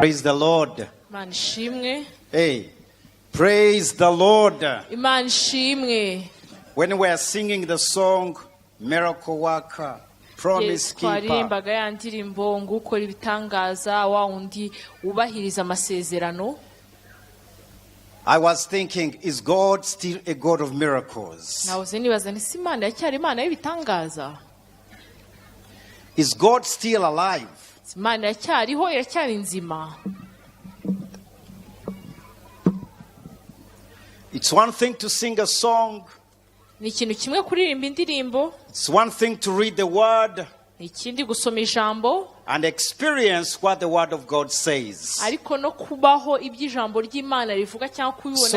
Praise the Lord. Hey, praise the Lord. When we are singing the song, Miracle Worker, Promise Keeper, I was thinking, is God still a God of miracles? Is God still alive? It's one thing to sing a song. It's one thing to read the word and experience what the word of God says. So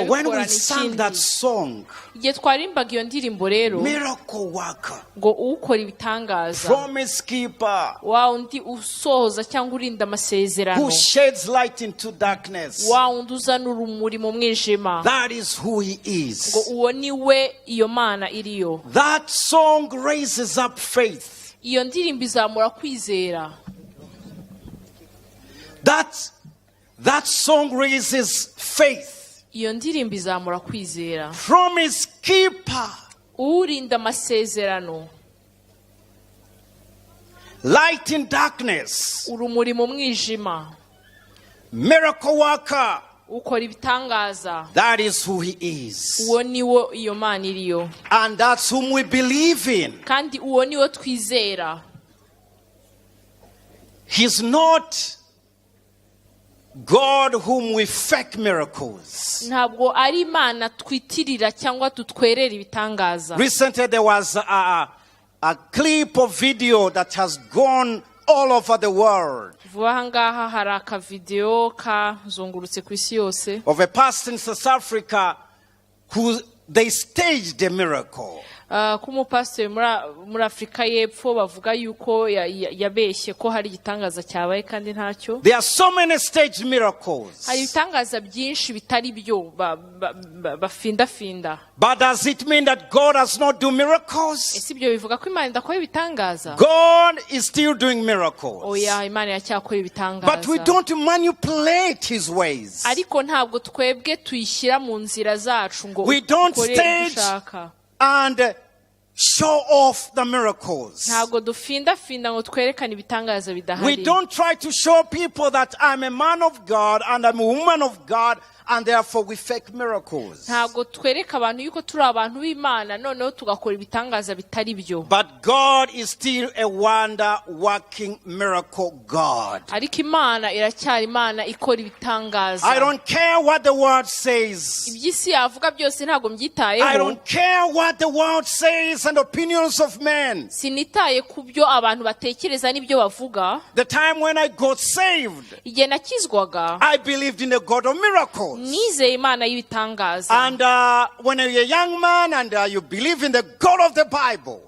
when we sang that song, Miracle Worker, Promise Keeper, who sheds light into darkness, that is who he is. That song raises up faith. That song raises faith. Promise Keeper, light in darkness, Miracle Worker, that is who he is. And that's whom we believe in. He's not God whom we fake miracles. Recently there was a clip of video that has gone all over the world of a pastor in South Africa who they staged a miracle. There are so many staged miracles. But does it mean that God does not do miracles? God is still doing miracles. But we don't manipulate his ways. We don't stage and show off the miracles. We don't try to show people that I'm a man of God and I'm a woman of God and therefore we fake miracles. But God is still a wonder-working miracle God. I don't care what the word says. I don't care what the world says and opinions of men. The time when I got saved, I believed in the God of miracles. And when you're a young man and you believe in the God of the Bible,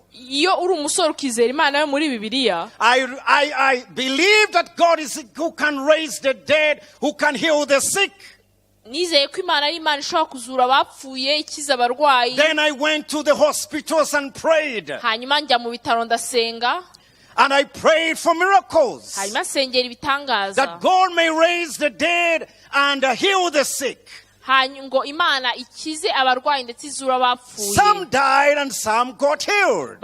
I believe that God is who can raise the dead, who can heal the sick. Then I went to the hospitals and prayed. And I prayed for miracles. That God may raise the dead and heal the sick. Some died and some got healed.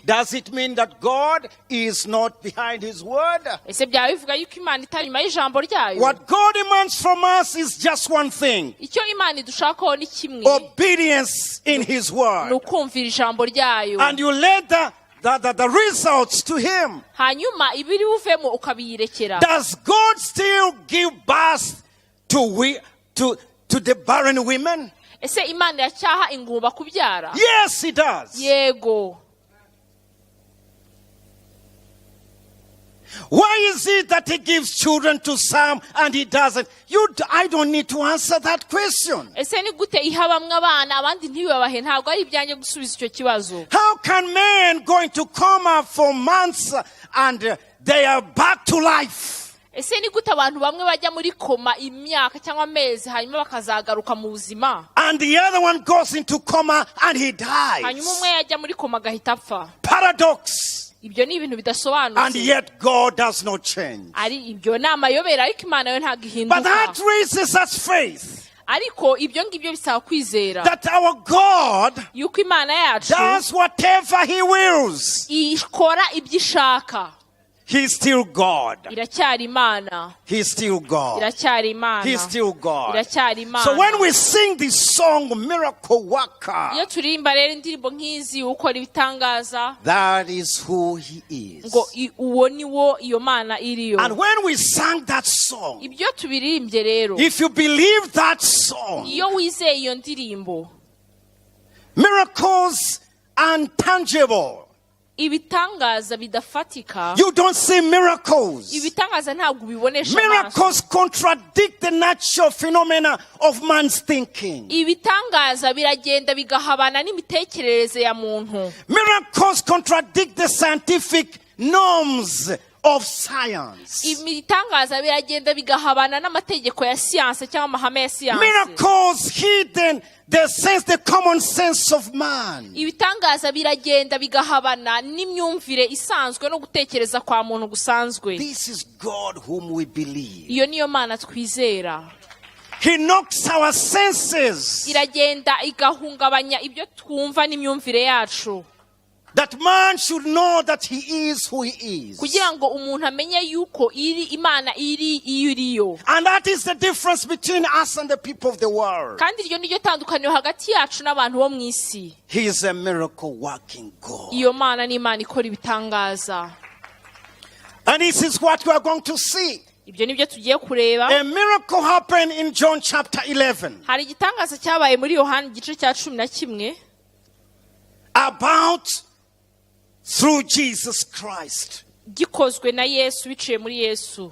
Does it mean that God is not behind his word? What God demands from us is just one thing: obedience in his word. And you let the results to him. Does God still give birth to the barren women? Yes, he does. Why is it that he gives children to some and he doesn't? I don't need to answer that question. How can men going to coma for months and they are back to life? And the other one goes into coma and he dies. Paradox. ibyo ni ibintu bidasobanutse. And yet God does not change. Ari ibyo ni amayobera ariko Imana yo ntabwo ihinduka. But that raises us faith. Ariko ibyo ngibyo bisaba kwizera. That our God yuko Imana yacu does whatever He wills. ikora ibyo ishaka. He's still God. Iracyari Imana. He's still God. Iracyari Imana. He's still God. Iracyari Imana. So when we sing this song, Miracle Worker, iyo turirimba rero indirimbo nk'izi ukora ibitangaza, that is who He is. ngo uwo ni wo iyo Mana iriyo. And when we sang that song, ibyo tubirimbye rero, if you believe that song, iyo wizeye iyo ndirimbo, miracles untangible. ibitangaza bidafatika. You don't see miracles. ibitangaza ntabwo ubibonesha amaso. Miracles contradict the natural phenomena of man's thinking. ibitangaza biragenda bigahabana n'imitekerereze ya muntu. Miracles contradict the scientific norms of science. ibitangaza biragenda bigahabana n'amategeko ya siyanse cyangwa amahame ya siyanse. Miracles hidden the common sense of man. ibitangaza biragenda bigahabana n'imyumvire isanzwe no gutekereza kwa muntu gusanzwe. This is God whom we believe. iyo niyo Mana twizera. He knocks our senses. iragenda igahungabanya ibyo twumva n'imyumvire yacu. That man should know that he is who he is. kugira ngo umuntu amenye yuko Imana iri iyo iriyo. And that is the difference between us and the people of the world. kandi iryo niryo tandukaniro hagati yacu n'abantu bo mu isi. He is a miracle working God. iyo Mana ni Imana ikora ibitangaza. And this is what we are going to see. ibyo nibyo tugiye kureba. A miracle happened in John chapter 11. hari igitangaza cyabaye muri Yohana igice cya 11 about through Jesus Christ. gikozwe na Yesu, biciye muri Yesu.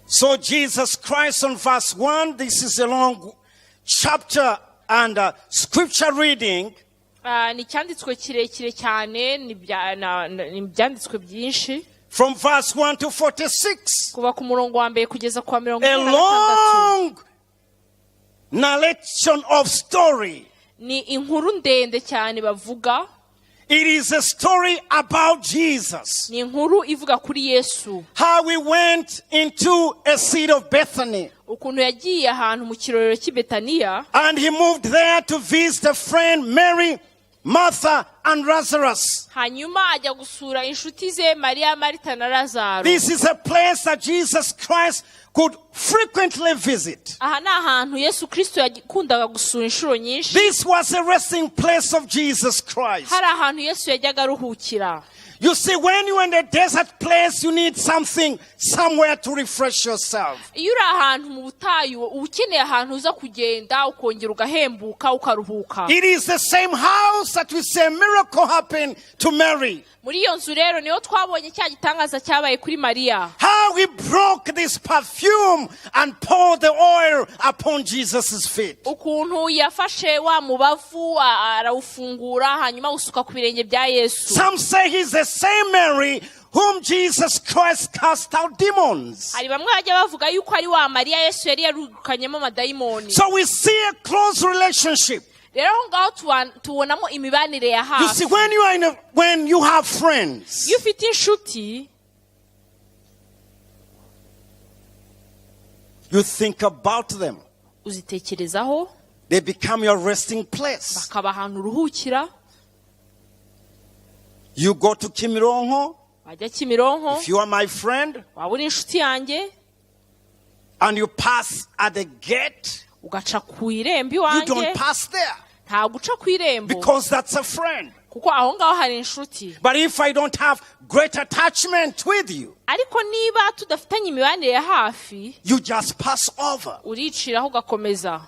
So Jesus Christ on verse 1, this is a long chapter and scripture reading. ni cyanditswe kirekire cyane, ni byanditswe byinshi. From verse 1 to 46. kuva ku murongo wa mbere kugeza kwa 46. A long narration of story. ni inkuru ndende cyane bavuga. It is a story about Jesus. ni inkuru ivuga kuri Yesu. How we went into a city of Bethany. ukuntu yagiye ahantu mu kirorero cy'i Betaniya. And he moved there to visit a friend, Mary, Martha, and Lazarus. hanyuma ajya gusura inshuti ze Mariya, Marita na Lazaro. This is a place that Jesus Christ could frequently visit. aha ni ahantu Yesu Kristo yakundaga gusura inshuro nyinshi. This was a resting place of Jesus Christ. hari ahantu Yesu yajyaga aruhukira. You see, when you're in a desert place, you need somewhere to refresh yourself. iyo uri ahantu mu butayu uba ukeneye ahantu uza kugenda ukongera ugahembuka ukaruhuka. It is the same house that we say miracle happened to Mary. muri iyo nzu rero niyo twabonye cya gitangaza cyabaye kuri Mariya. How he broke this perfume and poured the oil upon Jesus' feet. ukuntu yafashe wa mubavu arawufungura hanyuma usuka ku birenge bya Yesu. Some say he's the same Mary whom Jesus Christ cast out demons. hari bamwe bajya bavuga yuko ari wa Mariya Yesu yari yarukanyemo amadayimoni. So we see a close relationship. rero aho ngaho tubonamo imibanire ya hafi. You see, when you have friends, iyo ufite inshuti, you think about them. uzitekerezaho. They become your resting place. bakaba ahantu uruhukira. You go to Kimironko. wajya Kimironko. If you are my friend, waba uri inshuti yanjye, and you pass at the gate, ugaca ku irembo you iwanjye. don't pass there ntabwo uca ku irembo. because that's a friend. kuko aho ngaho hari inshuti. But if I don't have great attachment with you, ariko niba tudafitanye imibanire ya hafi, you just pass over. uriciraho ugakomeza.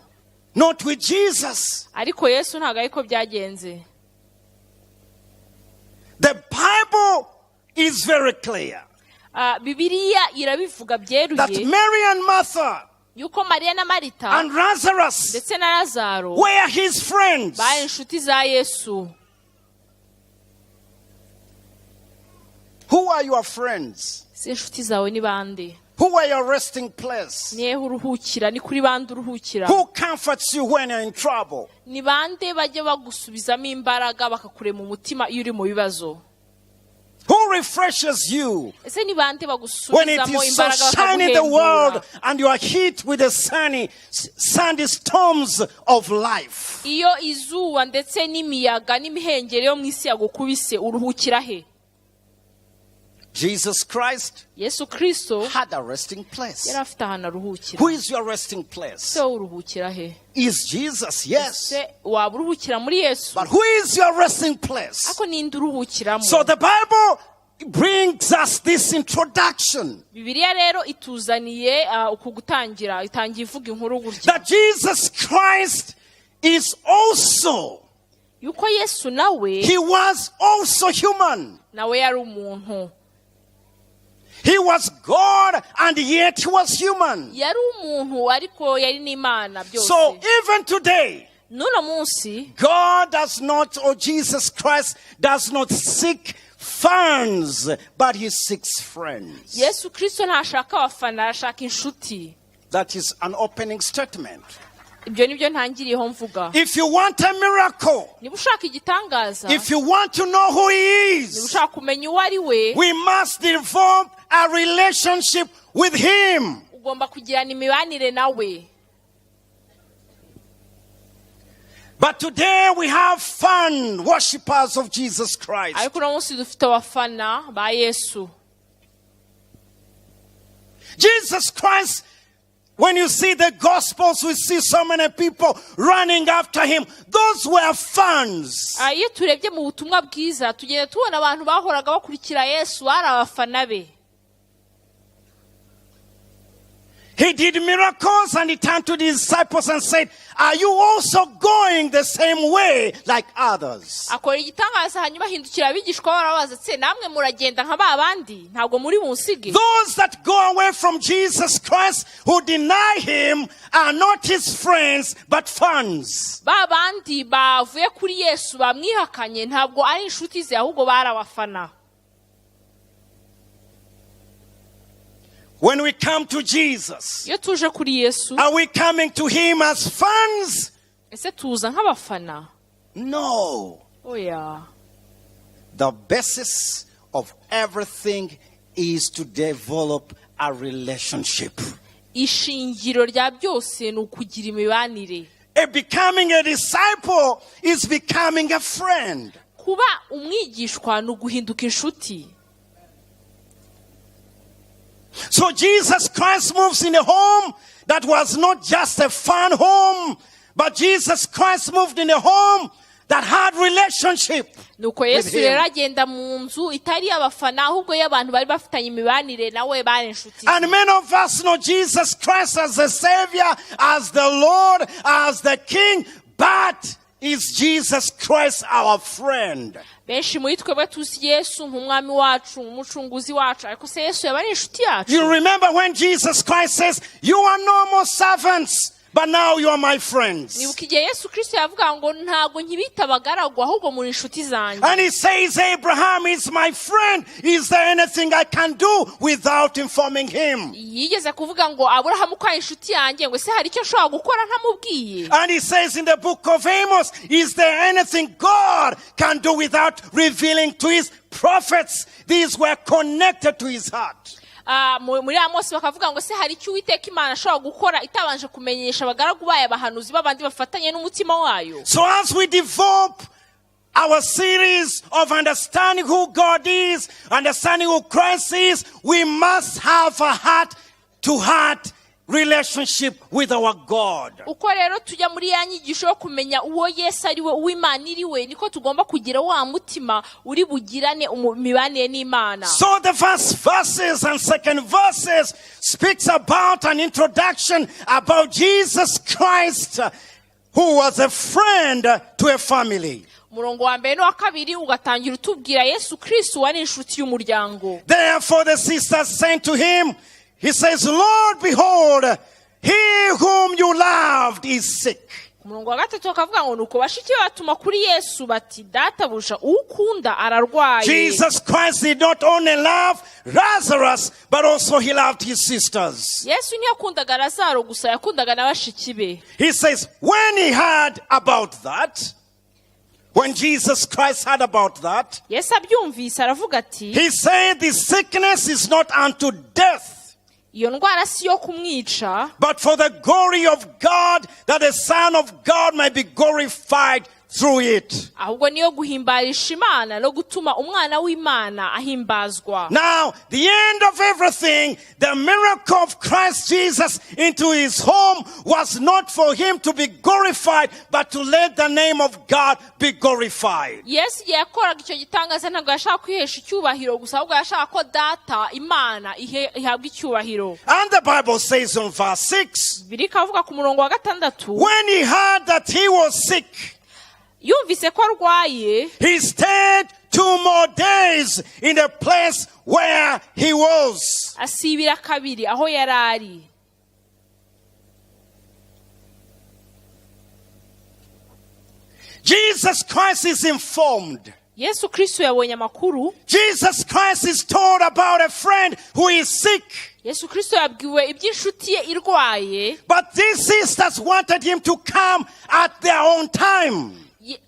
Not with Jesus. ariko Yesu ntabwo ariko byagenze. The Bible is very clear Bibiliya irabivuga that byeruye Mary and Martha yuko Mariya na Marita and Lazarus ndetse na Lazaro were his friends. bari inshuti za Yesu. Who are your friends? si inshuti zawe ni bande? Who are your resting place? Who comforts you when you're in trouble? Who refreshes you when it is so shiny in the world and you are hit with the sandy storms of life? Jesus Christ had a resting place. Who is your resting place? Is Jesus? Yes. But who is your resting place? So the Bible brings us this introduction that Jesus Christ is also, he was also human. He was God and yet he was human. So even today, God does not, or Jesus Christ does not seek fans, but he seeks friends. That is an opening statement. If you want a miracle, if you want to know who he is, we must develop a relationship with him. But today we have fan worshippers of Jesus Christ. Jesus Christ, when you see the Gospels, we see so many people running after him. Those were fans. He did miracles and he turned to the disciples and said, are you also going the same way like others? Those that go away from Jesus Christ, who deny him, are not his friends but fans. When we come to Jesus, are we coming to him as fans? No. The basis of everything is to develop a relationship. Becoming a disciple is becoming a friend. So Jesus Christ moves in a home that was not just a fun home, but Jesus Christ moved in a home that had relationship with him. And many of us know Jesus Christ as the Savior, as the Lord, as the King, but is Jesus Christ our friend? You remember when Jesus Christ says, you are no more servants, but now you are my friends. And he says, Abraham is my friend. Is there anything I can do without informing him? And he says in the book of Amos, is there anything God can do without revealing to his prophets? These were connected to his heart. Muri Amaso bakavuga ngo se hari icyo Uwiteka Imana ashobora gukora itabanje kumenyesha abagaragu bayo abahanuzi babandi bafatanye n'umutima wayo. So as we develop our series of understanding who God is, understanding who Christ is, we must have a heart-to-heart relationship with our God. Uko rero tujya muri ya nyigisho yo kumenya uwo Yesu ari we uw'Imana iri we niko tugomba kugira wa mutima uri bugirane imibanire n'Imana. So the first verses and second verses speaks about an introduction about Jesus Christ, who was a friend to a family. Murongo wa mbere wa kabiri ugatangira utubwira Yesu Kristo wari inshuti y'umuryango. Therefore the sisters sent to him. He says, Lord, behold, he whom you loved is sick. Murongo wa gatatu akavuga ngo nuko bashiki batuma kuri Yesu bati databuja ukunda ararwaye. Jesus Christ did not only love, Lazarus, but also he loved his sisters. Yesu ntiyakundaga Lazaro gusa, yakundaga na bashiki be. He says, when he heard about that, when Jesus Christ heard about that, Yesu abyumvise aravuga ati, he said, this sickness is not unto death, iyo ndwara si yo kumwica, but for the glory of God, that the Son of God may be glorified through it. ahubwo niyo guhimbarisha Imana no gutuma umwana w'Imana ahimbazwa. Now, the end of everything, the miracle of Christ Jesus into his home was not for him to be glorified, but to let the name of God be glorified. Yesu yakoraga icyo gitangaza ntabwo yashaka kwihesha icyubahiro gusa, ahubwo yashaka ko data Imana ihabwa icyubahiro. And the Bible says in verse 6, birikavuga ku murongo wa 6, when he heard that he was sick, yumvise ko arwaye, he stayed 2 more days in the place where he was. asibira kabiri aho yarari. Jesus Christ is informed. Yesu Kristo yabonye amakuru. Jesus Christ is told about a friend who is sick. Yesu Kristo yabwiwe iby'inshuti ye irwaye. But these sisters wanted him to come at their own time.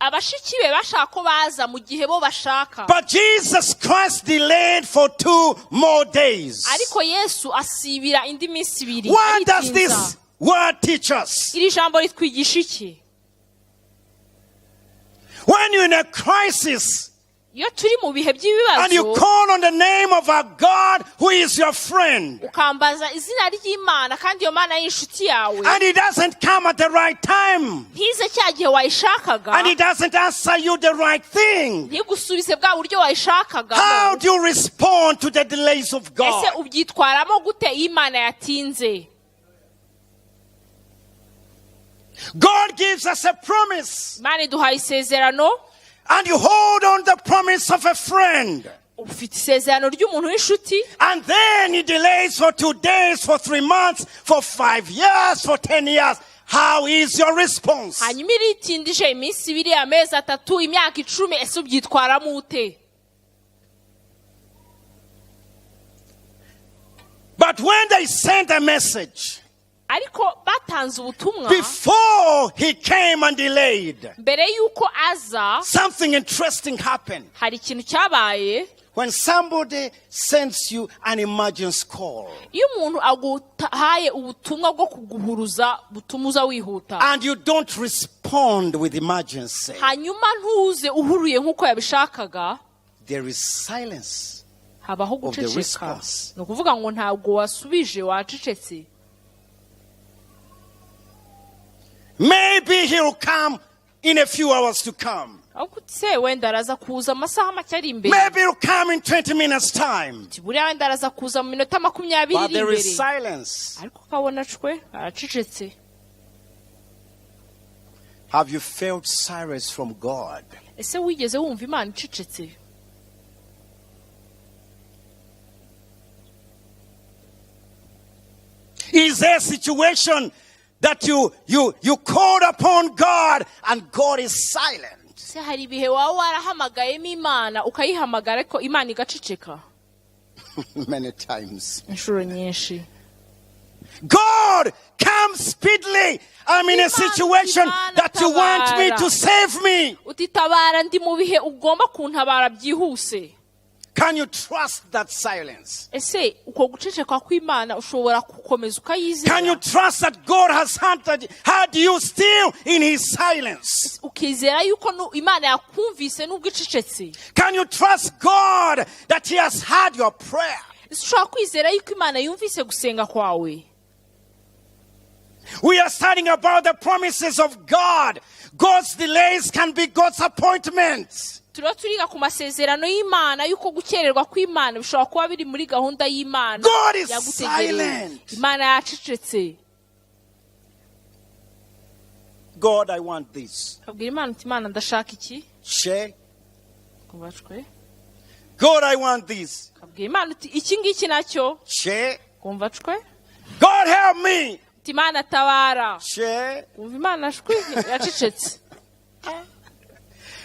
abashiki be bashaka ko baza mu gihe bo bashaka. But Jesus Christ delayed for 2 more days. ariko Yesu asibira indi minsi ibiri. What does this word teach us? iri jambo ritwigisha iki? When you're in a crisis, iyo turi mu bihe by'ibibazo, and you call on the name of our God who is your friend, ukambaza izina ry'Imana kandi iyo Mana y'inshuti yawe, and he doesn't come at the right time, ntize cya gihe wayishakaga, and he doesn't answer you the right thing, ntigusubize bwa buryo wayishakaga, how do you respond to the delays of God? ese ubyitwaramo gute iyo Imana yatinze? God gives us a promise, Imana iduhaye isezerano, and you hold on the promise of a friend, ufite isezerano ry'umuntu w'inshuti, and then he delays for 2 days, for 3 months, for 5 years, for 10 years. How is your response? hanyuma iritindije iminsi ibiri, amezi 3, imyaka 10, ese ubyitwaramo ute? But when they sent a message, ariko batanze ubutumwa, before he came and delayed, mbere yuko aza, something interesting happened. hari ikintu cyabaye. When somebody sends you an emergency call, iyo umuntu aguhaye ubutumwa bwo kuguhuruza butumuza wihuta, and you don't respond with emergency, hanyuma ntuze uhuruye nk'uko yabishakaga, there is silence habaho of the guceceka. response. ni ukuvuga ngo ntabwo wasubije, wacecetse. Maybe he will come in a few hours to come. ahubwo se wenda araza kuza amasaha make ari imbere, Maybe he will come in 20 minutes time. buriya wenda araza kuza mu minota 20 But iri there is imbere, silence. ariko ukabona cwe aracecetse. Have you felt silence from God? ese wigeze wumva Imana icecetse? Is there a situation that you called upon God and God is silent? se hari ibihe waba warahamagayemo Imana ukayihamagara ariko Imana igaceceka? Many times. inshuro nyinshi. God, come speedily. I'm in a situation that you want me to save me. utitabara ndi mu bihe ugomba kuntabara byihuse. Can you trust that silence? ese uko guceceka kw'Imana ushobora gukomeza ukayizera? Can you trust that God has heard you still in his silence? ukizera yuko Imana yakumvise nubwo icecetse? Can you trust God that he has heard your prayer? ese ushobora kwizera yuko Imana yumvise gusenga kwawe? We are studying about the promises of God. God's delays can be God's appointments. turiga ku masezerano y'Imana yuko gukererwa kw'Imana bishobora kuba biri muri gahunda y'Imana. God is silent. Imana yacecetse. God, I want this. kabwira Imana uti Imana ndashaka iki? Share. kumvacwe. God, I want this. kabwira Imana uti iki ngiki nacyo? Share. kumvacwe. God, help me. uti Imana tabara. Share. kumva Imana shwi yacecetse.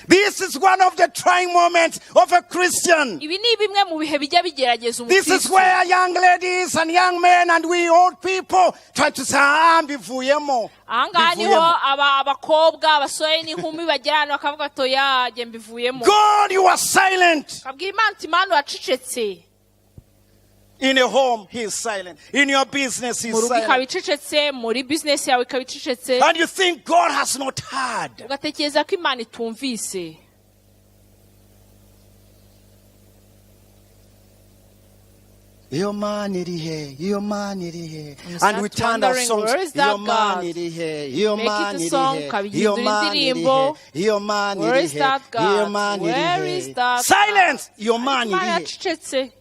This is one of the trying moments of a Christian. Ibi ni bimwe mu bihe bijya bigerageza This is where young ladies and young men and we old people try to say, mbivuyemo. Ahangaha niho abakobwa abasore n'inkumi bagirana bakavuga toya je mbivuyemo. God, you are silent. Kabwira Imana ati Mana wacecetse. In your home, he is silent. In your business, he is silent. Muri business yawe kabicecetse. And you think God has not heard. Ugatekereza ko Imana itumvise. Your man irihe, your man irihe. And we turn our songs. Your man irihe, your man irihe, your man irihe, your man irihe. Where is that God? Where is that? Silence. Your man irihe.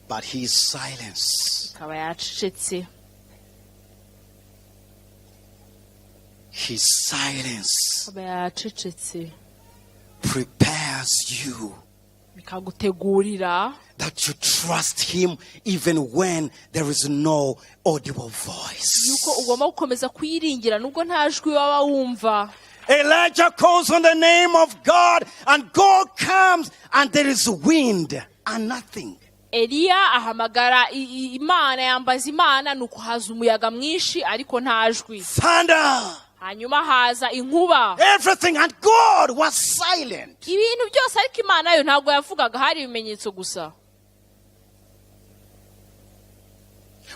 But his silence. His silence prepares you that you trust him even when there is no audible voice. Elijah calls on the name of God and God comes and there is wind and nothing. Eliya ahamagara Imana yambaza Imana nuko haza umuyaga mwinshi ariko ntajwi. Thunder. Hanyuma haza inkuba. Everything, and God was silent. Ibintu byose ariko Imana yo ntabwo yavugaga, hari ibimenyetso gusa.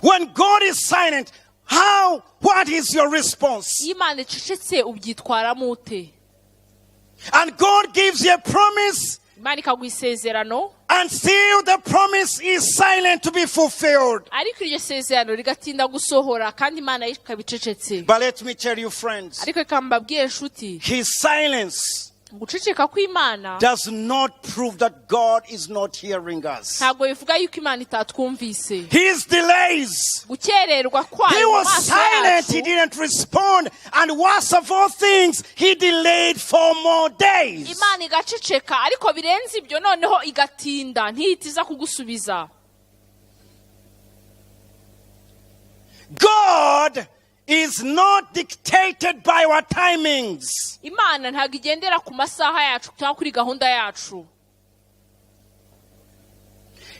When God is silent, what is your response? Imana icecetse ubyitwaramo ute? And God gives you a promise. Imana ikaguha isezerano. And still the promise is silent to be fulfilled. Ariko iryo sezerano rigatinda gusohora kandi Imana ikabicecetse. But let me tell you, friends, ariko kambabwiye nshuti, his silence guceceka kw'Imana does not prove that God is not hearing us. Ntabwo bivuga yuko Imana itatwumvise. His delays, gukererwa kwayo, he was silent, he didn't respond, and worst of all things, he delayed for more days. Imana igaceceka ariko birenze ibyo noneho igatinda ntihitiza kugusubiza. God is not dictated by our timings. Imana ntabwo igendera ku masaha yacu cyangwa kuri gahunda yacu.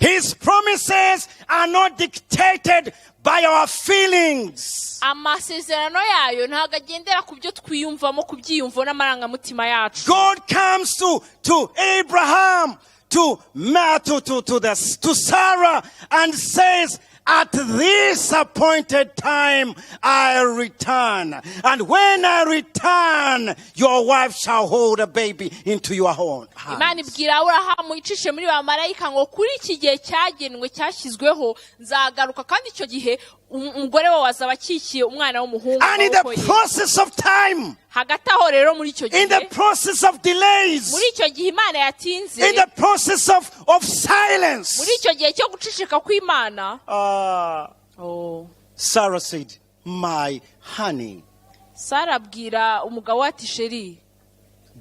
His promises are not dictated by our feelings. Amasezerano yayo ntabwo agendera ku byo twiyumvamo, ku byiyumvo n'amarangamutima yacu. God comes to Abraham, to Sarah, and says, at this appointed time I return. And when I return, your wife shall hold a baby into your hands. Imana ibwira Aburahamu icishe muri ba marayika ngo kuri iki gihe cyagenwe cyashyizweho nzagaruka, kandi icyo gihe umugore wawe azaba akikiye umwana w'umuhungu. And in the process of time, hagati aho rero muri icyo gihe, in the process of delays, muri icyo gihe Imana yatinze, in the process of silence, muri icyo gihe cyo guceceka kw'Imana, Sarah said, my honey. Sarah abwira umugabo ati sheri,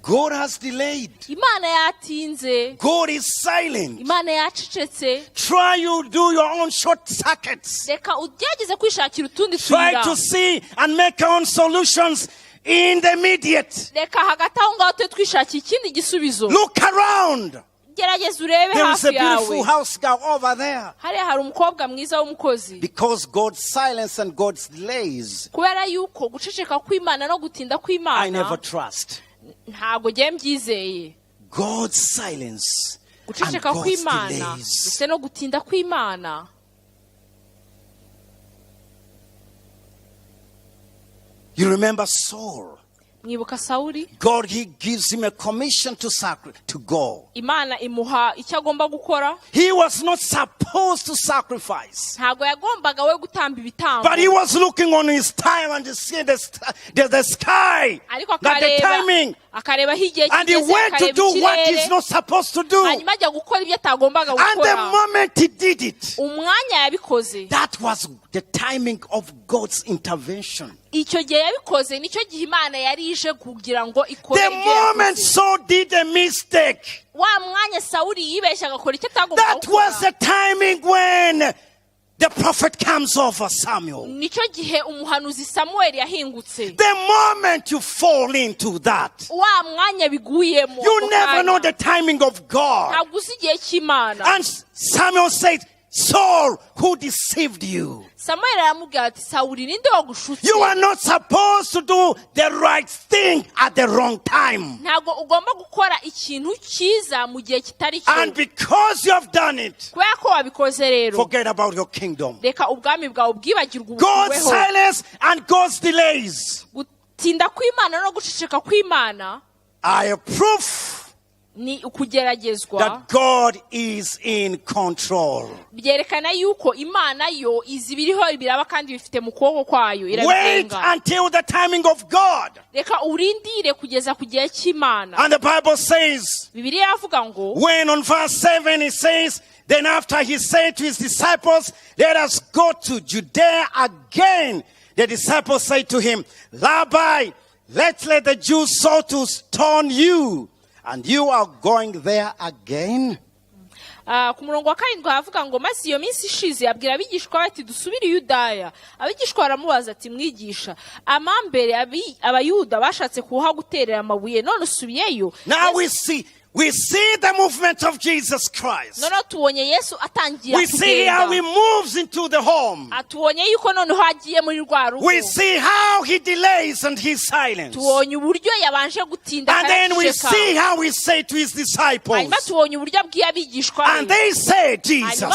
God has delayed. Imana yatinze. God is silent. Imana yacecetse. Try you do your own short circuits. Reka ugerageze kwishakira utundi tuyira. Try to see and make your own solutions in the immediate. Reka hagati aho ngaho twishakira ikindi gisubizo. Look around. Gerageza urebe hafi yawe. There is a beautiful house girl over there. Hari umukobwa mwiza w'umukozi. Because God's silence and God's delays, kubera yuko guceceka kw'Imana no gutinda kw'Imana, I never trust. Ntabwo ngiye mbyizeye. God's silence guceceka and God's kw'Imana delays. ndetse no gutinda kw'Imana. You remember Saul? Mwibuka Sawuli? God, he gives him a commission to go. Imana imuha icyo agomba gukora. He was not supposed to sacrifice. Ntabwo yagombaga we gutamba ibitambo. But he was looking on his time and seeing the sky, the timing. And he went to do what he's not supposed to do. And the moment he did it, that was the timing of God's intervention. The moment Saul did a mistake, that was the timing when the prophet comes over Samuel. Nicyo gihe umuhanuzi Samuel yahingutse. The moment you fall into that, wa mwanya biguyemo, you never know the timing of God. Ntabwo uzi igihe cy'Imana. And Samuel said, Saul, who deceived you? Samuel aramubwira ati Sawuli ninde wagushutse? You are not supposed to do the right thing at the wrong time. Ntabwo ugomba gukora ikintu cyiza mu gihe kitari cyo. And because you have done it, kubera ko wabikoze rero, forget about your kingdom. Reka ubwami bwawe bwibagirwe. God's silence and God's delays gutinda kw'Imana no guceceka kw'Imana are a proof ni ukugeragezwa that God is in control. Byerekana yuko Imana yo izibiriho biraba kandi bifite mu kuboko kwayo Wait irabigenga. until the timing of God. Reka urindire kugeza ku gihe cy'Imana. And the Bible says, Bibiliya iravuga ngo, when on verse 7 it says, then after he said to his disciples, let us go to Judea again. The disciples said to him, Rabbi, let's let the Jews sought to stone you, and you are going there again? ku murongo wa 7 havuga ngo maze iyo minsi ishize abwira abigishwa bati dusubire i Yudaya. Abigishwa baramubaza ati mwigisha, amambere abayuda bashatse kuha guterera amabuye none usubiyeyo. Now we see the movement of Jesus Christ. Noneho tubonye Yesu atangira kugenda. We see how he moves into the home. Tubonye yuko noneho agiye muri rwa rugo. We see how he delays and he's silent. Tubonye uburyo yabanje gutinda. And then we see how he said to his disciples. Hanyuma tubonye uburyo abwiye abigishwa. And they said, Jesus,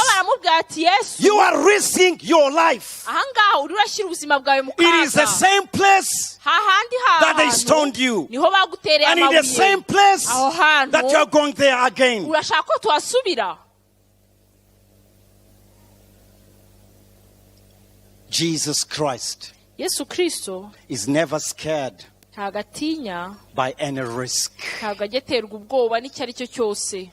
you are risking your life. Ahangaha uri urashyira ubuzima bwawe mu kaga. It is the same place that they stoned you. Niho bagutereye And in the same place that you are going there again. Urashaka ko tuhasubira. Jesus Christ Yesu Kristo is never scared ntagatinya by any risk. ntagaterwa ubwoba n'icyo ari cyo cyose.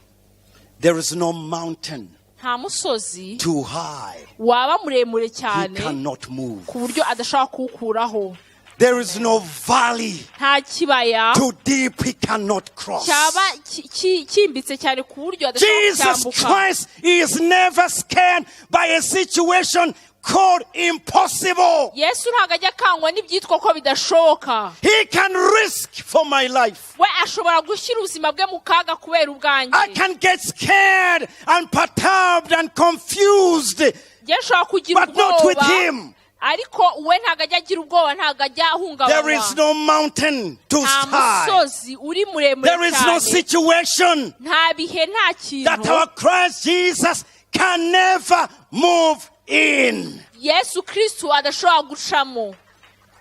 There is no mountain nta musozi too high waba muremure he cyane cannot move. ku buryo adashobora kuwukuraho. There is no valley nta kibaya too deep he cannot cross. cyaba cyimbitse cyane ku buryo adashobora Jesus kucyambuka. Christ is never scared by a situation called impossible. Yesu ntabwo ajya akangwa n'ibyitwa ko bidashoboka. He can risk for my life. We ashobora gushyira ubuzima bwe mu kaga kubera ubwanjye. I can get scared and perturbed and confused, but not with him. Ariko we ntabwo ajya agira ubwoba, ntabwo ajya ahungabana. There is no mountain too high. musozi uri muremure cyane. There is no situation nta bihe nta kintu that our Christ Jesus can never move in. Yesu Kristo adashobora gucamo.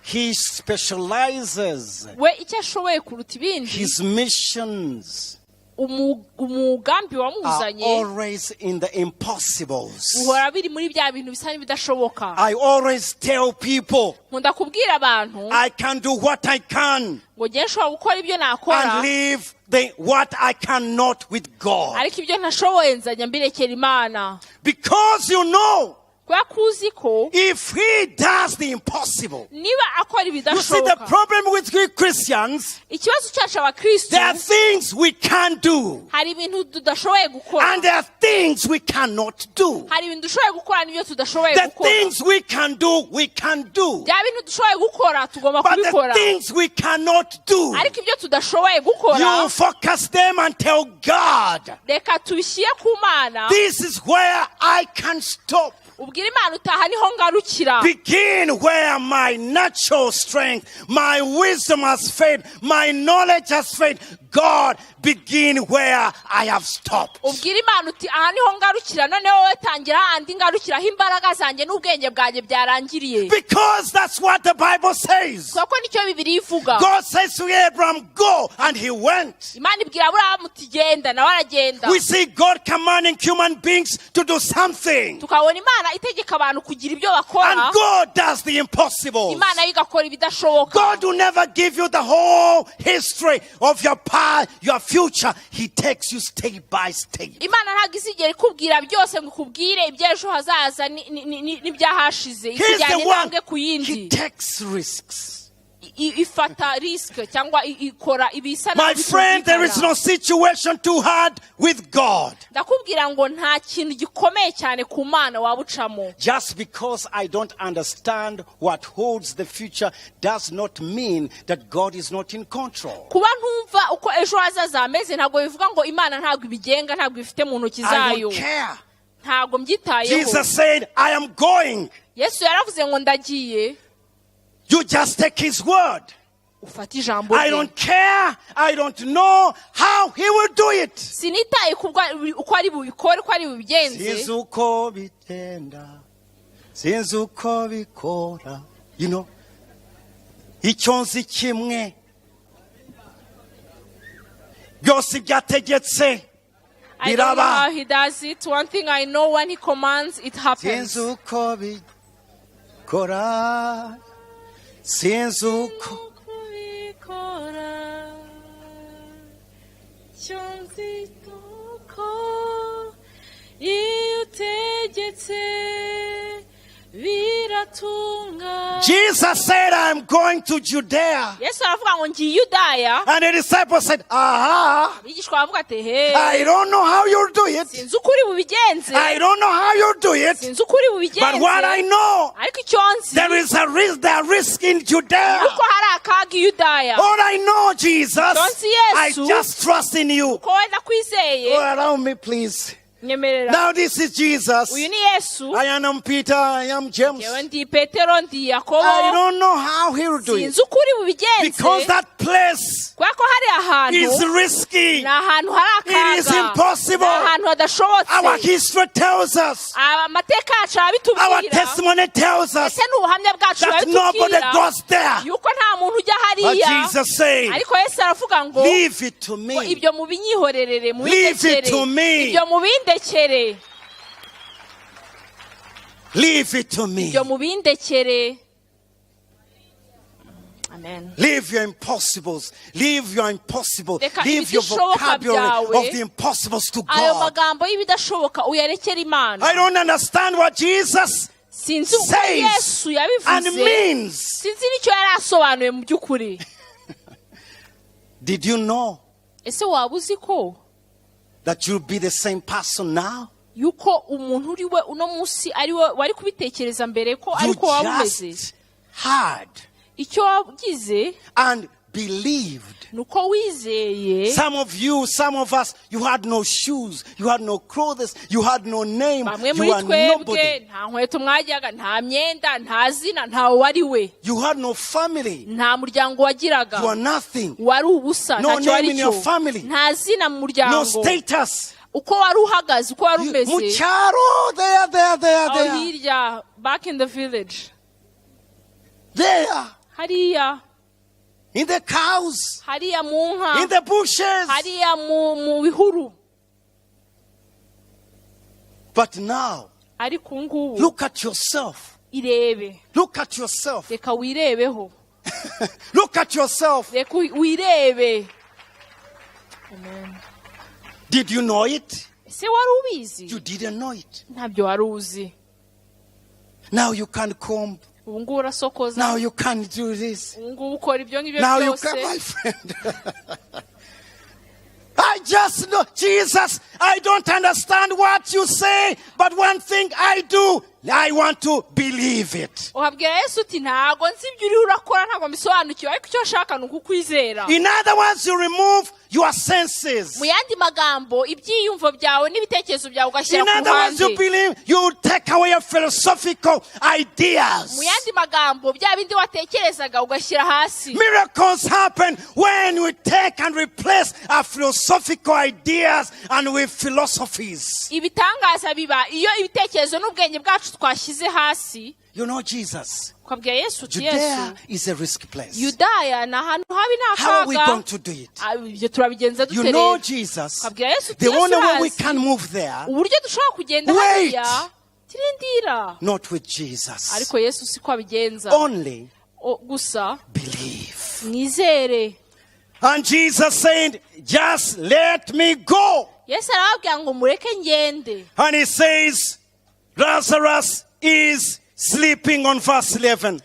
He specializes. We icyo ashoboye kuruta ibindi. His missions umugambi wamuzanye are always in the impossibles. uhora biri muri bya bintu bisa n'ibidashoboka. I always tell people, nkunda kubwira abantu, I can do what I can ngo ngiye nshobora gukora ibyo nakora and leave what I cannot with God. ariko ibyo ntashoboye nzajya mbirekera Imana. Because you know, kubera ko uzi ko if he does the impossible, niba akora you see the ibidashoboka. problem with we Christians, ikibazo cyacu abakristo, there are things we can do hari ibintu tudashoboye gukora, and there are things we cannot do. hari ibintu dushoboye gukora n'ibyo tudashoboye The gukora. things we can do, we can do. bya bintu dushoboye gukora tugomba But the kubikora, things we cannot do, ariko ibyo tudashoboye gukora you focus them and tell God, reka tubishyire ku Mana. this is where I can stop. ubwira Imana utaha niho ngarukira. Begin where my natural strength, my wisdom has failed, my knowledge has failed. God, begin where I have stopped. ubwira Imana uti aha niho ngarukira, noneho wowe tangira ahandi ngarukira aho imbaraga zanjye n'ubwenge bwanjye byarangiriye. Because that's what the Bible says. kuko nicyo Bibiliya ivuga. God says to Abraham, go, and he went. Imana ibwira Aburahamu uti genda, nawe aragenda. We see God commanding human beings to do something, tukabona Imana itegeka abantu kugira ibyo bakora, and God does the impossible. Imana yo igakora ibidashoboka. God will never give you the whole history of your past, your future. He takes you step by step. Imana ntabwo izigera ikubwira byose ngo ikubwire iby'ejo hazaza n'ibyahashize. He's the ikujyanye one, intambwe ku yindi. he takes risks. ifata risk cyangwa ikora ibisa My friend, there is no situation too hard with God. Ndakubwira ngo nta kintu gikomeye cyane ku Mana wabucamo. Just because I don't understand what holds the future does not mean that God is not in control. Kuba ntumva uko ejo hazaza hameze ntago bivuga ngo Imana ntago ibigenga ntago ifite mu ntoki zayo. I don't care. Ntago mbyitayeho. Jesus said, I am going. Yesu yaravuze ngo ndagiye. You just take his word. Ufata ijambo I don't care. I don't know how he will do it. Sinitaye uko ari bubikore uko ari bubigenze. Sinzi uko bitenda. Sinzi uko bikora. You know. Icyo nzi kimwe. Byose byategetse. I don't know how he does it. One thing I know, when he commands, it happens. Sinzi uko bikora. Sinzi uko bikora. Cyonzi uko iyo utegetse biratunga. Jesus said, I am going to Judea. Yesu aravuga ngo ngiye Yudaya. And the disciples said, aha. Abigishwa bavuga ati he. I don't know how you'll do it. Sinzi uko uri bubigenze. I don't know how you'll do it. Sinzi uko uri bubigenze. But what I know, ariko icyo nzi, there is a risk in Judea. Uko hari akaga Yudaya. All I know, Jesus, I just trust in you. Ko wenda kwizeye. Go around me, please. Now this is Jesus. I am Peter, I am James. I don't know how he will do it. Because that place is risky. It is impossible. Our history tells us. Our testimony tells us that nobody goes there. But Jesus said, leave it to me. Leave it to me. Leave it to me. Amen. Leave your impossibles. Leave your impossible. Leave your vocabulary of the impossibles to God. I don't understand what Jesus says and means. Did you know that you'll be the same person now? You just heard and believed. Some of you, some of us, you had no shoes, you had no clothes, you had no name, you are nobody. You had no family. You are nothing. No name in your family. No status. Mucharo, there. Back in the village. There. In the cows. In the bushes. But now, look at yourself. Look at yourself. Look at yourself. Amen. Did you know it? You didn't know it. Now you can't comb. Now you can't do this. Now you can't, my friend. I just know, Jesus, I don't understand what you say, but one thing I do, I want to believe it. In other words, you remove your senses. In other words, you believe, you take away your philosophical ideas. Miracles happen when we take and replace our philosophical ideas and with philosophies. You know Jesus. Judea is a risky place. How are we going to do it? You know Jesus. The only way we can move there. Wait. Not with Jesus. Only believe. And Jesus said, just let me go. And he says, Lazarus is sleeping on verse 11.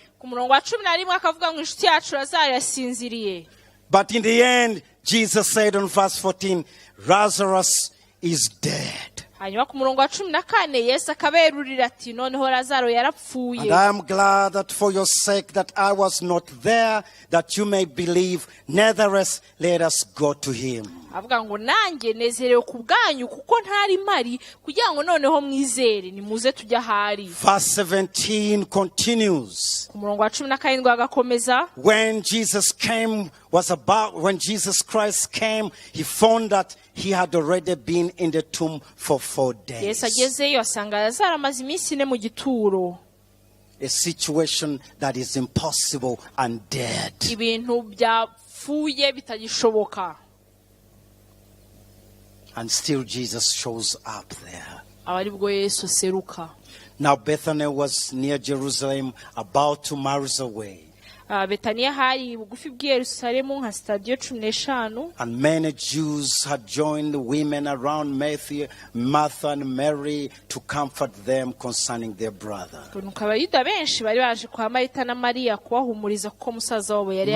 But in the end, Jesus said on verse 14, Lazarus is dead. And I am glad that for your sake that I was not there, that you may believe. Nevertheless, let us go to him. Verse 17 continues. When Jesus Christ came, he found that he had already been in the tomb for 4 days. A situation that is impossible and dead. And still Jesus shows up there. Now Bethany was near Jerusalem, about 2 miles away. And many Jews had joined the women around Martha and Mary to comfort them concerning their brother.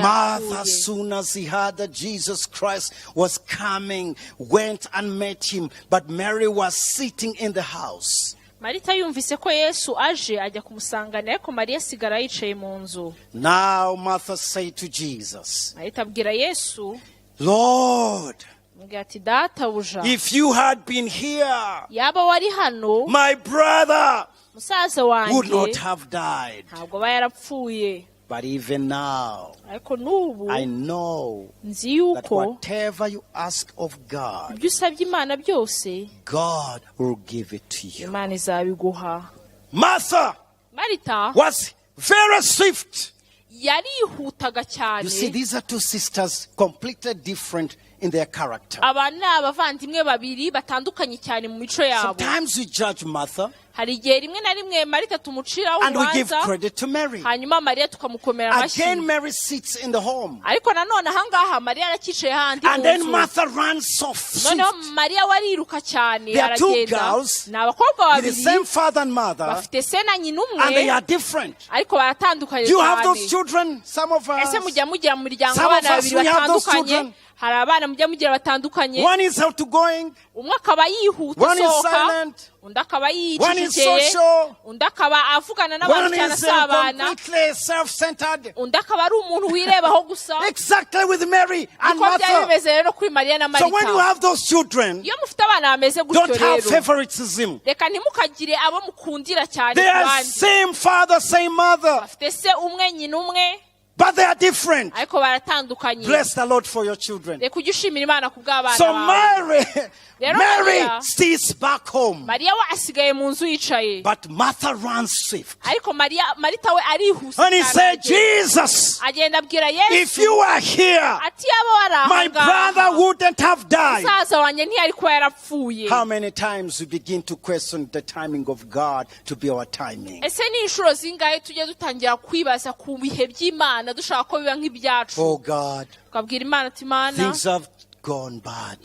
Martha, as soon as he heard that Jesus Christ was coming, went and met him, but Mary was sitting in the house. Now Martha said to Jesus, Lord, if you had been here, my brother would not have died. But even now, I know that whatever you ask of God, God will give it to you. Martha was very swift. You see, these are two sisters completely different in their character. Sometimes we judge Martha and we give credit to Mary. Again, Mary sits in the home. And then Martha runs so swift. There are two girls with the same father and mother, and they are different. Do you have those children? Some of us, we have those children. One is outgoing, one is silent, one is social, one is completely self-centered. Exactly with Mary and Martha. So when you have those children, don't have favoritism. They are same father, same mother, but they are different. Bless the Lord for your children. So Mary stays back home, but Martha runs swift. And he said, Jesus, if you were here, my brother wouldn't have died. How many times we begin to question the timing of God to be our timing? Oh God, things have gone bad.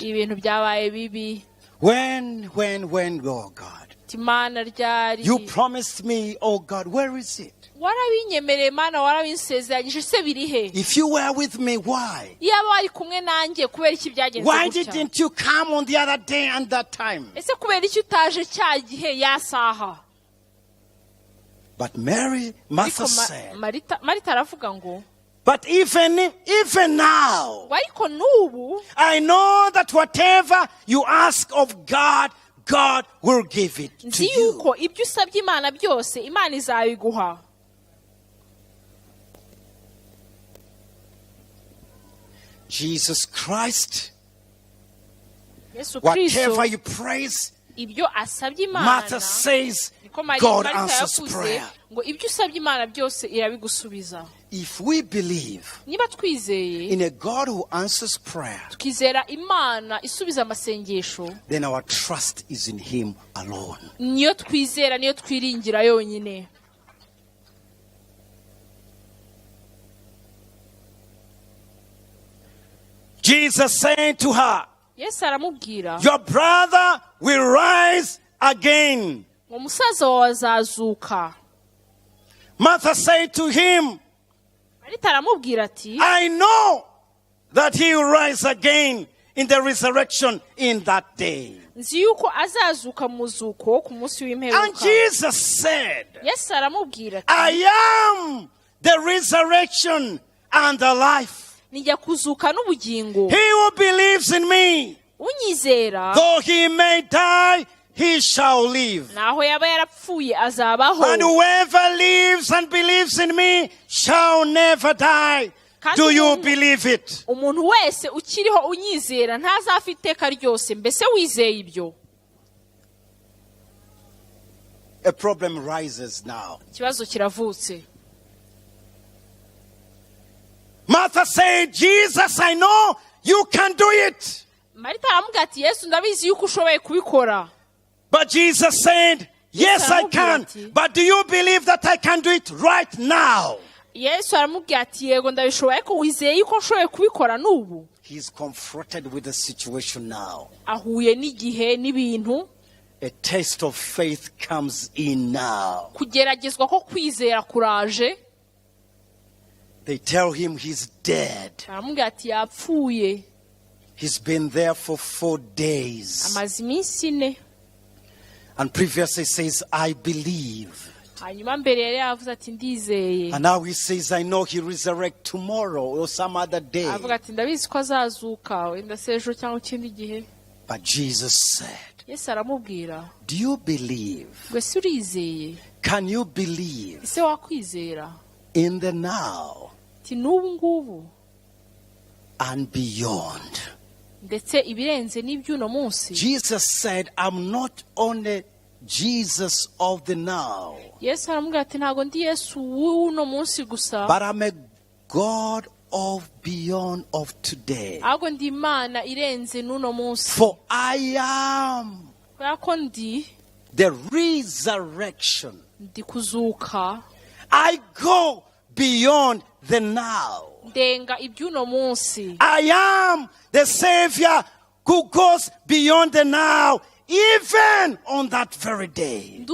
When, oh God, you promised me, oh God, where is it? If you were with me, why? Why didn't you come on the other day and that time? But Martha said, but even now, I know that whatever you ask of God, God will give it to you. Jesus Christ, whatever you praise, Martha says, God answers prayer. If we believe in a God who answers prayer, then our trust is in Him alone. Jesus said to her, your brother will rise again. Martha said to him, I know that he will rise again in the resurrection in that day. And Jesus said, I am the resurrection and the life. He who believes in me, though he may die, he shall live. And whoever lives and believes in me shall never die. Do you believe it? A problem rises now. Martha said, Jesus, I know you can do it. But Jesus said, yes, I can. But do you believe that I can do it right now? He's confronted with the situation now. A taste of faith comes in now. They tell him he's dead. He's been there for 4 days. And previously says, I believe. And now he says, I know he resurrect tomorrow or some other day. But Jesus said, do you believe? Can you believe in the now and beyond? Jesus said, I'm not only Jesus of the now, but I'm a God of beyond of today. For I am the resurrection. I go beyond the now. I am the Savior who goes beyond the now, even on that very day.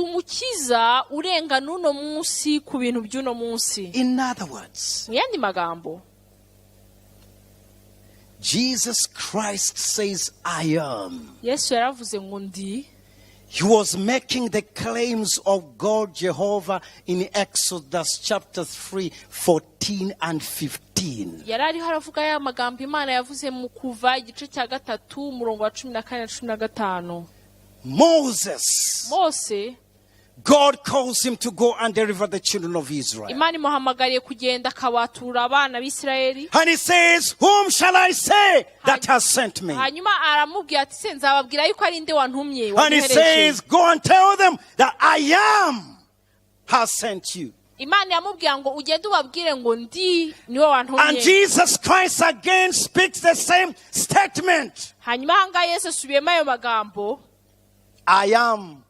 In other words, Jesus Christ says, I am. He was making the claims of God Jehovah in Exodus chapter 3, 14 and 15. Moses, God calls him to go and deliver the children of Israel. And he says, whom shall I say that has sent me? And he says, go and tell them that I am has sent you. And Jesus Christ again speaks the same statement. I am.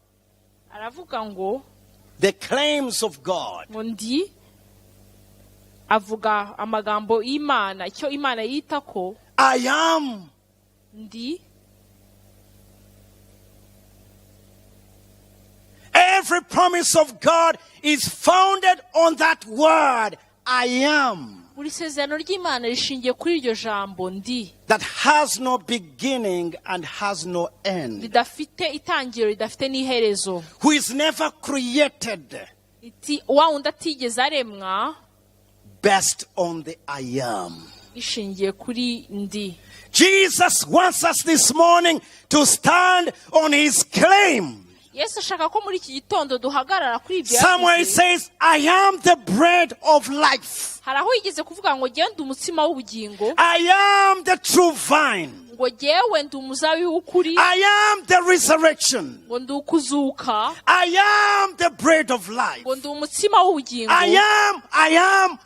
The claims of God. I am. Every promise of God is founded on that word, I am. That has no beginning and has no end. Who is never created. Based on the I am. Jesus wants us this morning to stand on his claim. Somewhere it says, I am the bread of life. I am the true vine. I am the resurrection. I am the bread of life.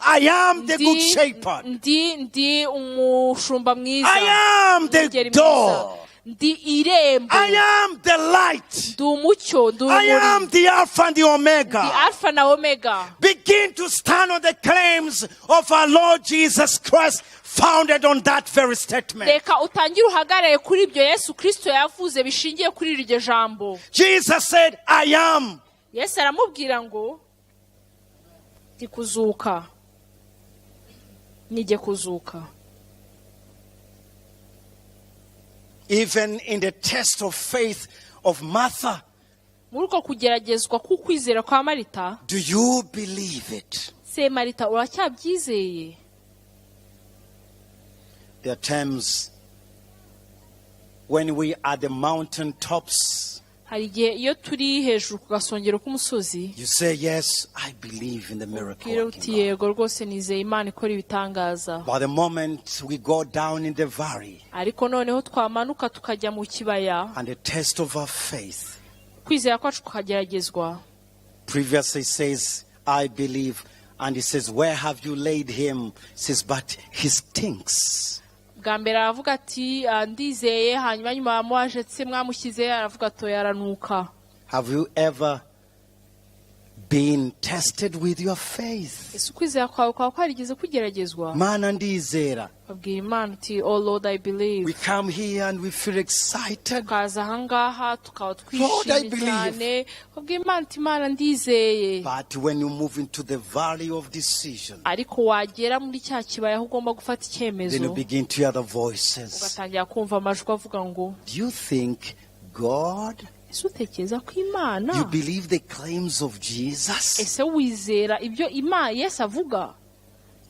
I am the good shepherd. I am the door. I am the light. I am the Alpha and the Omega. Begin to stand on the claims of our Lord Jesus Christ, founded on that very statement. Jesus said, I am. Kuzuka. Nije kuzuka. Even in the test of faith of Martha, muruko kugeragezwa kukwizera kwa Marita, do you believe it? Se Marita uracyabyizeye? There are times when we are at the mountain tops, you say, yes, I believe in the miracle working God. But the moment we go down in the valley, and the test of our faith, previously says, I believe, and he says, where have you laid him? He says, but he stinks. Have you ever been tested with your faith? Oh Lord, I believe. We come here and we feel excited. Lord, I believe. But when you move into the valley of decision, then you begin to hear the voices. Do you think God? You believe the claims of Jesus?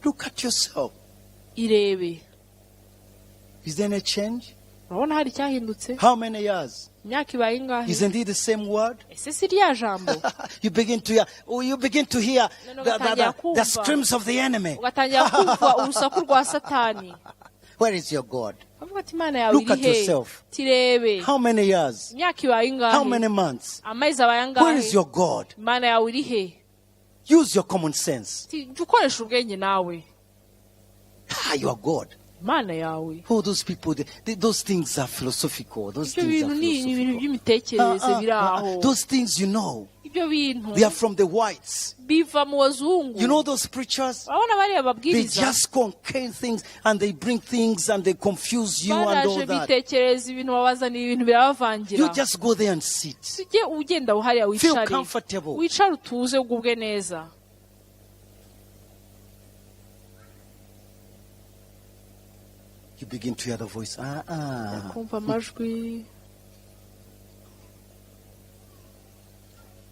Look at yourself. Is there any change? How many years? Isn't it the same word? You begin to hear the screams of the enemy. Where is your God? Look at yourself. How many years? How many months? Where is your God? Use your common sense. Your God. Oh, those people, those things are philosophical. Those things you know. They are from the whites. You know those preachers? They just contain things and they bring things and they confuse you and all that. You just go there and sit. Feel comfortable. You begin to hear the voice.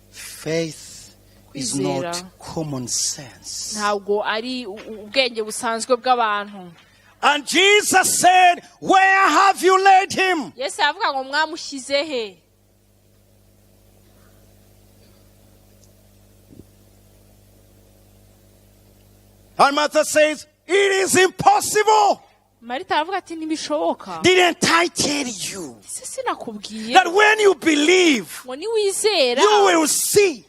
Faith is not common sense. And Jesus said, where have you laid him? And Martha says, it is impossible. Didn't I tell you that when you believe, you will see?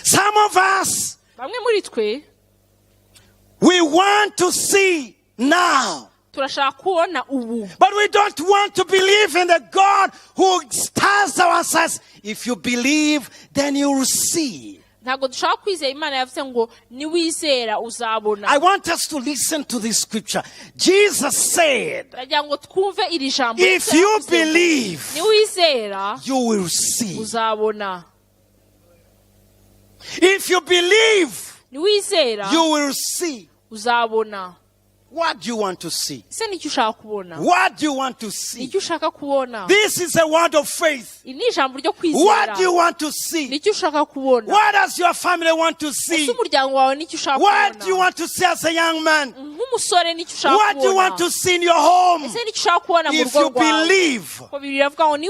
Some of us, we want to see now. But we don't want to believe in the God who stars our sides. If you believe, then you will see. I want us to listen to this scripture. Jesus said, if you believe, you will see. If you believe, you will see. What do you want to see? What do you want to see? This is a word of faith. What do you want to see? What does your family want to see? What do you want to see as a young man? What do you want to see in your home? If you believe,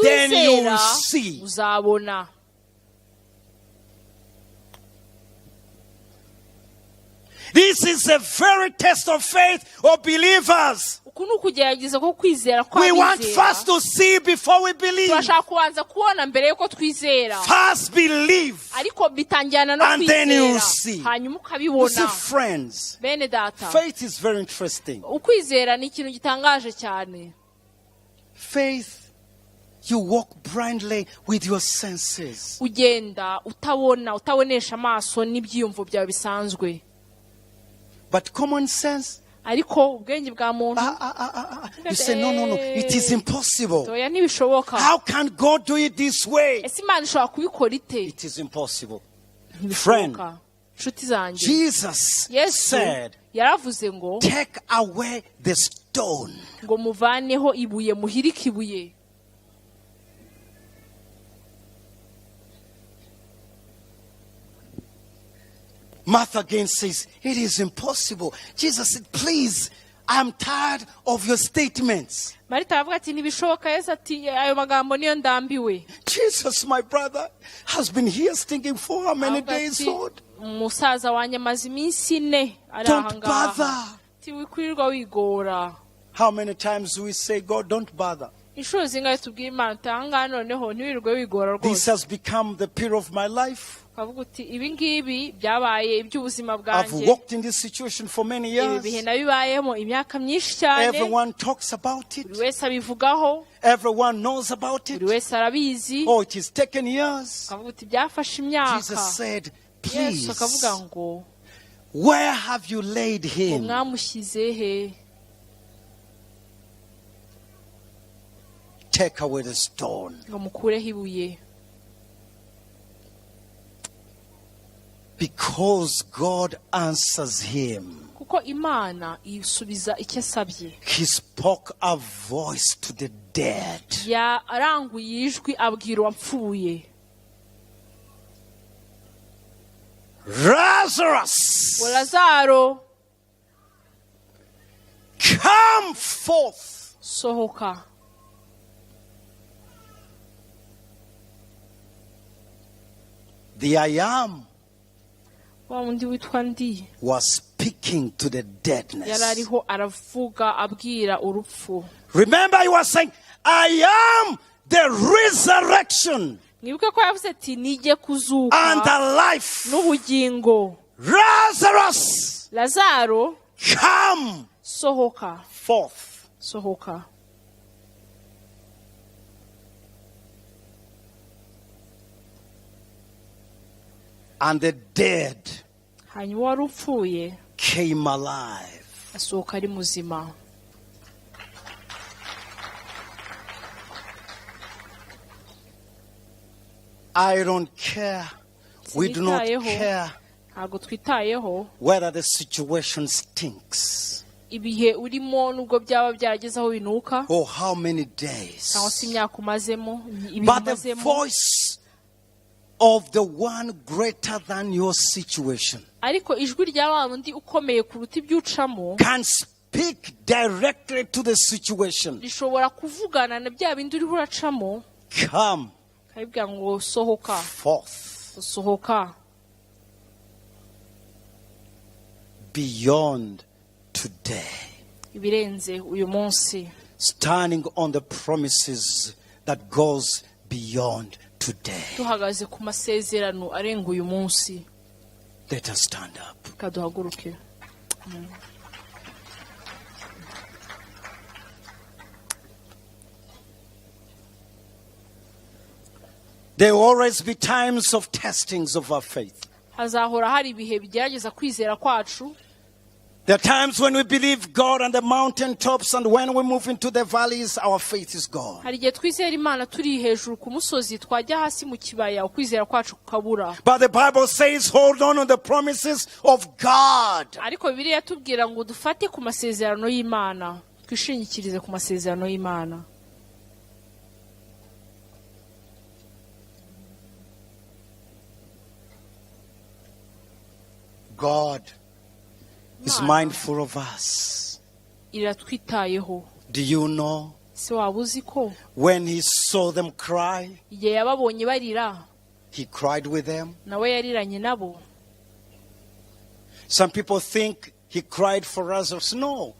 then you will see. This is a very test of faith of believers. We want first to see before we believe. First believe, and then you see. You see, friends, faith is very interesting. Faith, you walk blindly with your senses. But common sense, you say, no, it is impossible. How can God do it this way? It is impossible. Friend, Jesus said, take away the stone. Martha again says, it is impossible. Jesus said, please, I'm tired of your statements. Jesus, my brother, has been here stinking for how many days, Lord? Don't bother. How many times do we say, God, don't bother? This has become the pillar of my life. I've walked in this situation for many years. Everyone talks about it. Everyone knows about it. Oh, it has taken years. Jesus said, please, where have you laid him? Take away the stone. Because God answers him. He spoke a voice to the dead. Lazarus, come forth. The I am was speaking to the deadness. Remember, he was saying, I am the resurrection and the life. Lazarus, come forth. And the dead came alive. I don't care. We do not care whether the situation stinks. Oh, how many days. But the voice of the one greater than your situation can speak directly to the situation. Come forth beyond today, standing on the promises that goes beyond today. Let us stand up. There will always be times of testings of our faith. There are times when we believe God on the mountain tops, and when we move into the valleys, our faith is gone. But the Bible says, hold on the promises of God. God is mindful of us. Do you know? When he saw them cry, he cried with them. Some people think he cried for Lazarus. No.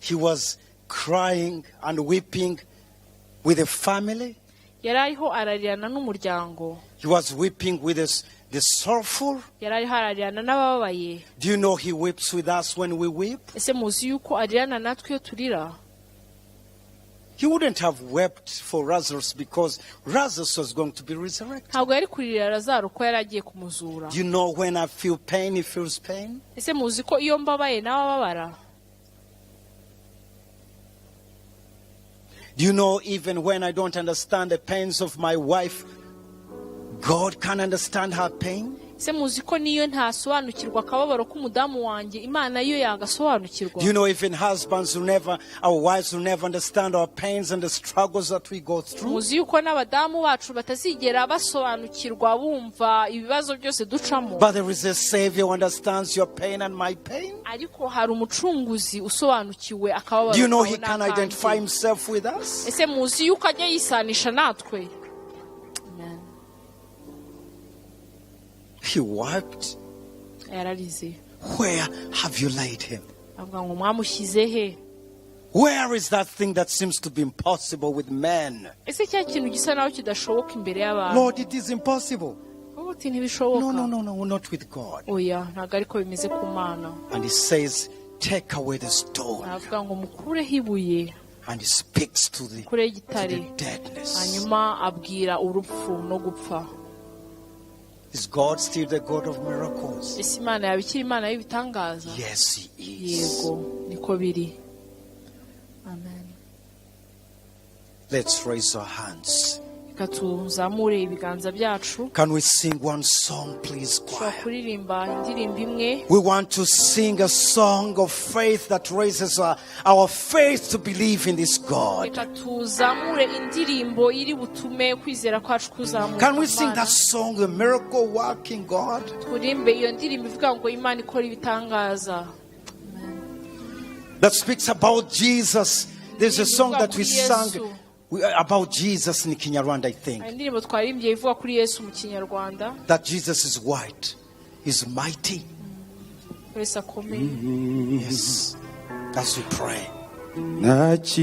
He was crying and weeping with the family. He was weeping with the sorrowful. Do you know he weeps with us when we weep? He wouldn't have wept for Lazarus because Lazarus was going to be resurrected. Do you know when I feel pain, he feels pain? Do you know even when I don't understand the pains of my wife, God can understand her pain? Se muzi ko niyo ntasobanukirwa akababaro k'umudamu wanjye Imana yo yagasobanukirwa. You know, even husbands who never, our wives who never understand our pains and the struggles that we go through. Muzi yuko n'abadamu bacu batazigera basobanukirwa bumva ibibazo byose ducamo. But there is a Savior who understands your pain and my pain. Ariko hari umucunguzi usobanukiwe akababaro. Do you know he can identify himself with us? Ese muzi yuko ajya yisanisha natwe. He wept. Where have you laid him? Where is that thing that seems to be impossible with men? Lord, it is impossible. No, not with God. And he says, take away the stone. And he speaks to the deadness. Is God still the God of miracles? Yes, he is. Amen. Let's raise our hands. Can we sing one song, please, choir? We want to sing a song of faith that raises our faith to believe in this God. Can we sing that song, the miracle working God? That speaks about Jesus. There's a song that we sang about Jesus in Kinyarwanda, I think. That Jesus is white, is mighty. Yes, as we pray. Yes,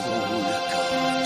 Lord God.